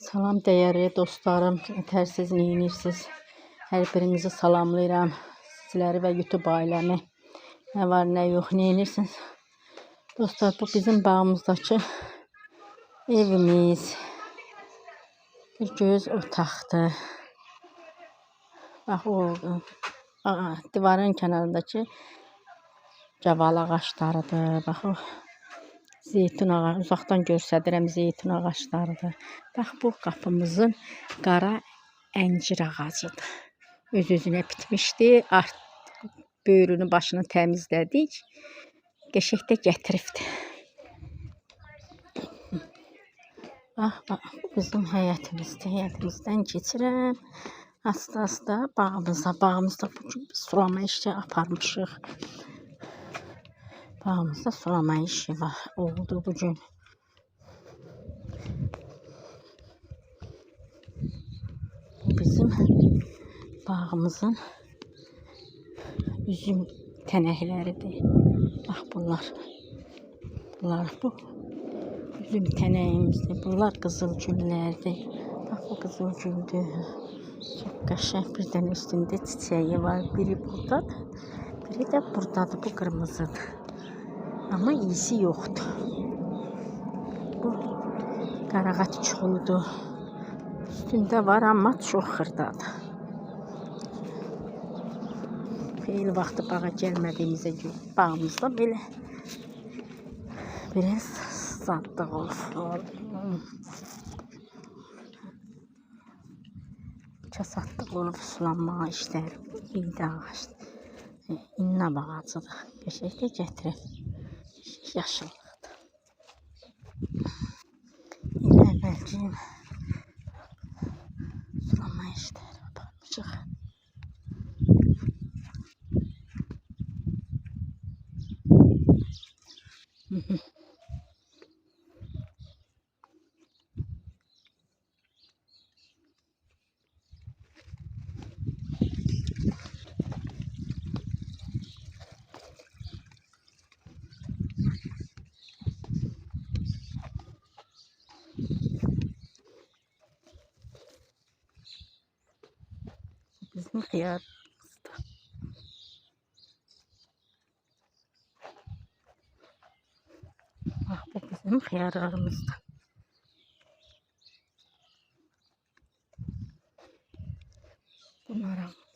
Salam dəyərli dostlarım, yetərsiz neyinirsiniz? Hər birinizi salamlayıram. Sizləri və YouTube ailəmi. Nə var, nə yox, neyinirsiniz? Dostlar, bu bizim bağımızdakı evimiz. Bir göz otaqdır. Bax, o divarın kənarındakı caval ağaçlarıdır. Bax, o zeytun ağacı, uzaqdan göstərirəm, zeytun ağaçlarıdır. Bax, bu qapımızın qara əncir ağacıdır. Öz-özünə bitmişdi. Böyrünü, başını təmizlədik. Qəşəng də gətiribdi. Bax, bu bizim həyətimizdir. Həyətimizdən keçirəm. Asta-asta bağımıza. Bağımızda bugün sulama işi aparmışıq. Bağımızda sulama işi oldu bugün. Bizim bağımızın üzüm tənəkləridir. Bax, bunlar. Bu üzüm tənəyimizdir. Bunlar qızıl güllərdir. Bax, bu qızıl güldür. Çox qəşəng, bir dənə üstündə çiçəyi var. Biri buradadır, biri də buradadır. Bu qırmızıdır. Amma iyisi yoxdur. Bu qarağaç çoludur. Üstündə var, amma çox xırdadır. Xeyli vaxtı bağa gəlmədiyimizə görə bağımızda belə zadlıq olub. Kasadlıq olub, sulanma işləri. İndi ağaçdır. İnnab ağacıdır. Qəşəng də gətirib. Yaşıllıqdır. İndi əvvəlciyim sulama işləri aparmışıq. Bizim xiyarımızda. Bax, bu bizim xiyarlarımızda. Bu naraq.